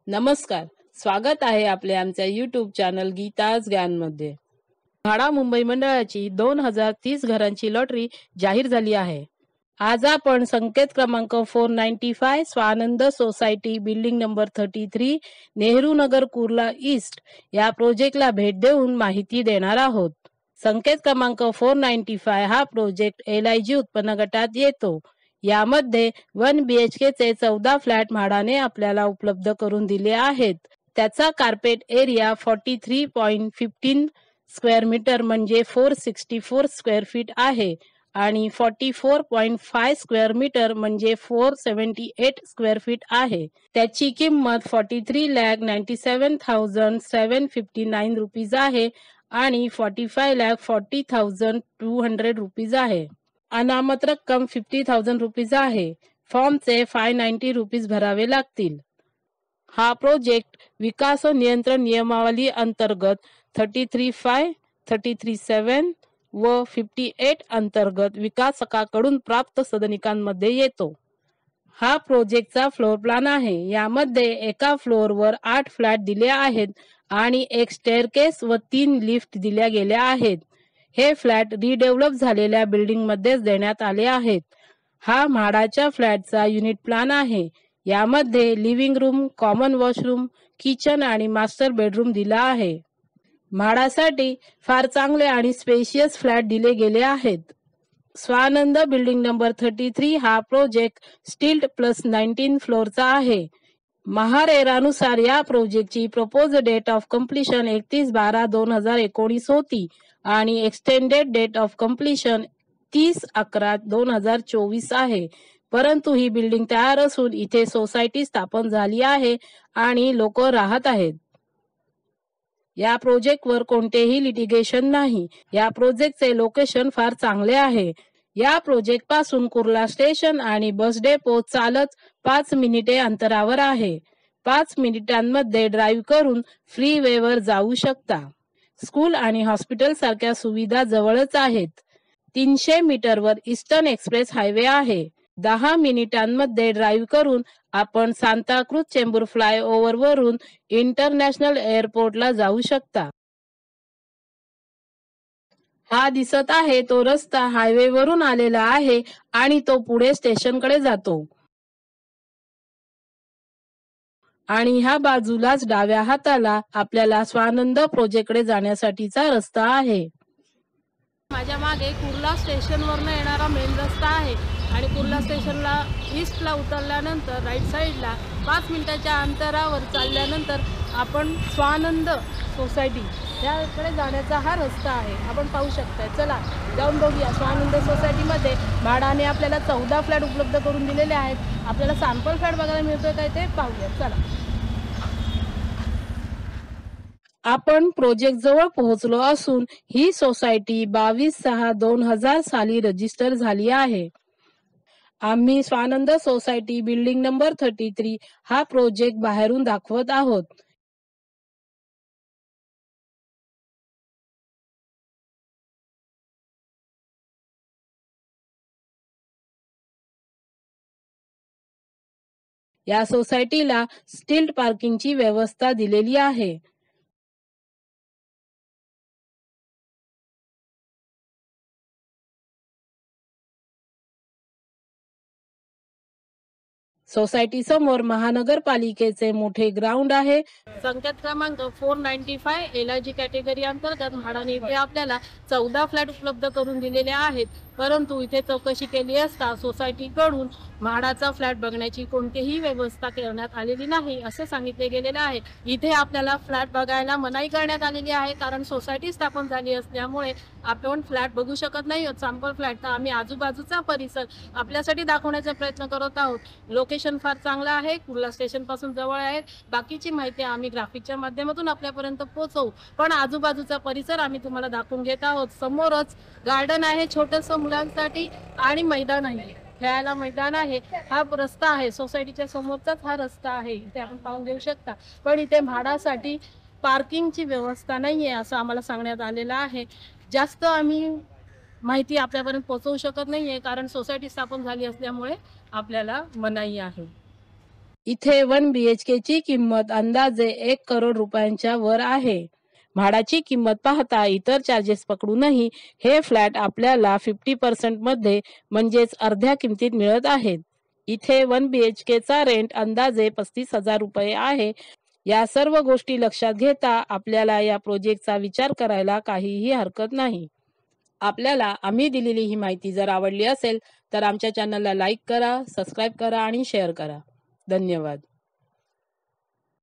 नमस्कार, स्वागत आहे आपल्या आमच्या YouTube चॅनल गीताज ज्ञानमध्ये। म्हाडा मुंबई मंडळाची 2030 घरांची लॉटरी जाहीर झाली आहे। आज आपण संकेत क्रमांक 495 Swanand society building number 33 Nehru Nagar Kurla east या प्रोजेक्टला भेट देऊन माहिती देणार आहोत। संकेत क्रमांक 495 हा प्रोजेक्ट LIG उत्पन्न गटात येतो। यामध्ये 1 BHK चे 14 फ्लॅट म्हाडाने आपल्याला उपलब्ध करून दिले आहेत। त्याचा कार्पेट एरिया 43.15 स्क्वेअर मीटर म्हणजे 464 स्क्वेअर फीट आहे आणि 44.5 स्क्वेअर मीटर म्हणजे 478 स्क्वेअर फीट आहे। त्याची किंमत 43,97,759 रुपीज आहे आणि 45,40,200 रुपीज आहे। अनामत रक्कम 50,000 रुपीज आहे। फॉर्मचे 590 रुपीज भरावे लागतील। हा प्रोजेक्ट विकास नियंत्रण नियमावली अंतर्गत 33(5), 33(7) व 58 अंतर्गत विकासकाकडून प्राप्त सदनिकांमध्ये येतो। हा प्रोजेक्टचा फ्लोर प्लॅन आहे। यामध्ये एका फ्लोअरवर 8 फ्लॅट दिले आहेत आणि एक स्टेअरकेस व 3 लिफ्ट दिल्या गेल्या आहेत। हे फ्लॅट रिडेव्हलप झालेल्या बिल्डिंग मध्येच देण्यात आले आहेत। हा म्हाडाच्या फ्लॅटचा युनिट प्लॅन आहे। यामध्ये living room, common washroom, kitchen आणि मास्टर बेडरूम दिला आहे। म्हाडासाठी फार चांगले आणि स्पेशियस फ्लॅट दिले गेले आहेत। स्वानंद बिल्डिंग नंबर 33 हा प्रोजेक्ट स्टील्ड प्लस 19 फ्लोअरचा आहे। महारेरानुसार या प्रोजेक्टची प्रपोज डेट ऑफ कम्प्लिशन 31/12/2019 होती आणि एक्सटेंडेड डेट ऑफ कम्प्लिशन 30/11/2024 आहे। परंतु ही बिल्डिंग तयार असून इथे सोसायटी स्थापन झाली आहे आणि लोक राहत आहेत। या प्रोजेक्टवर कोणतेही लिटिगेशन नाही। या प्रोजेक्टचे लोकेशन फार चांगले आहे। या प्रोजेक्ट पासून कुर्ला स्टेशन आणि बस डेपो चालत 5 मिनिटे अंतरावर आहे। 5 मिनिटांमध्ये ड्राईव्ह करून फ्रीवेवर जाऊ शकता। स्कूल आणि हॉस्पिटल सारख्या सुविधा जवळच आहेत। 300 मीटरवर ईस्टर्न एक्सप्रेस हायवे आहे। 10 मिनिटांमध्ये ड्राईव्ह करून आपण सांताक्रूझ चेंबूर फ्लायओव्हर वरून इंटरनॅशनल एअरपोर्टला जाऊ शकता। हा दिसत आहे तो रस्ता हायवे वरून आलेला आहे आणि तो पुढे स्टेशनकडे जातो आणि ह्या बाजूलाच डाव्या हाताला आपल्याला स्वानंद प्रोजेक्टकडे जाण्यासाठीचा रस्ता आहे। माझ्या मागे कुर्ला स्टेशनवरून येणारा मेन रस्ता आहे आणि कुर्ला स्टेशनला ईस्टला उतरल्यानंतर राईट साईडला 5 मिनिटाच्या अंतरावर चालल्यानंतर आपण स्वानंद सोसायटी याकडे जाण्याचा हा रस्ता आहे। आपण पाहू शकता। चला जाऊन बघूया। स्वानंद सोसायटीमध्ये म्हाडाने आपल्याला 14 फ्लॅट उपलब्ध करून दिलेले आहेत। आपल्याला सॅम्पल फ्लॅट बघायला मिळतोय काय ते पाहूया। चला आपण प्रोजेक्ट जवळ पोहोचलो असून ही सोसायटी 22/6/2000 साली रजिस्टर झाली आहे। आम्ही स्वानंद सोसायटी बिल्डिंग नंबर 33 हा प्रोजेक्ट बाहेरून दाखवत आहोत। या सोसायटीला स्टील्ड पार्किंगची व्यवस्था दिलेली आहे। सोसायटी समोर महानगरपालिकेचे मोठे ग्राउंड आहे। संकेत क्रमांक 495 LIG कॅटेगरी अंतर्गत म्हाडाने इथे आपल्याला 14 फ्लॅट उपलब्ध करून दिलेले आहेत। परंतु इथे चौकशी केली असता सोसायटीकडून म्हाडाचा फ्लॅट बघण्याची कोणतीही व्यवस्था करण्यात आलेली नाही असे सांगितले गेलेले आहे। इथे आपल्याला फ्लॅट बघायला मनाई करण्यात आलेली आहे कारण सोसायटी स्थापन झाली असल्यामुळे आपण फ्लॅट बघू शकत नाही। सॅम्पल फ्लॅट तर आम्ही आजूबाजूचा परिसर आपल्यासाठी दाखवण्याचा प्रयत्न करत आहोत। लोकेशन फार चांगला आहे। कुर्ला स्टेशन पासून जवळ आहे। बाकीची माहिती आम्ही ग्राफिकच्या माध्यमातून आपल्यापर्यंत पोहोचवू, पण आजूबाजूचा परिसर आम्ही तुम्हाला दाखवून घेत आहोत। समोरच गार्डन आहे छोटंसं मुलांसाठी आणि मैदान आहे, खेळायला मैदान आहे। हा रस्ता आहे सोसायटीच्या समोरचाच हा रस्ता आहे, इथे आपण पाहून घेऊ शकता। पण इथे म्हाडासाठी पार्किंगची व्यवस्था नाहीये असं आम्हाला सांगण्यात आलेलं आहे। जास्त आम्ही माहिती आपल्यापर्यंत पोहोचवू शकत नाहीये कारण सोसायटी स्थापन झाली असल्यामुळे आपल्याला मनाई आहे। इथे 1 BHK ची किंमत अंदाजे 1 करोड रुपयांच्या वर आहे. भाडाची किंमत पाहता इतर चार्जेस पकडूनही हे फ्लॅट आपल्याला 50% मध्ये म्हणजेच अर्ध्या किमतीत मिळत आहेत. इथे 1 BHK चा रेंट अंदाजे 35,000 रुपये आहे. या सर्व गोष्टी लक्षात घेता आपल्याला या प्रोजेक्टचा विचार करायला काहीही हरकत नाही. आपल्याला आम्ही दिलेली ही माहिती जर आवडली असेल तर आमच्या चॅनलला लाईक करा, सबस्क्राईब करा आणि शेअर करा. धन्यवाद.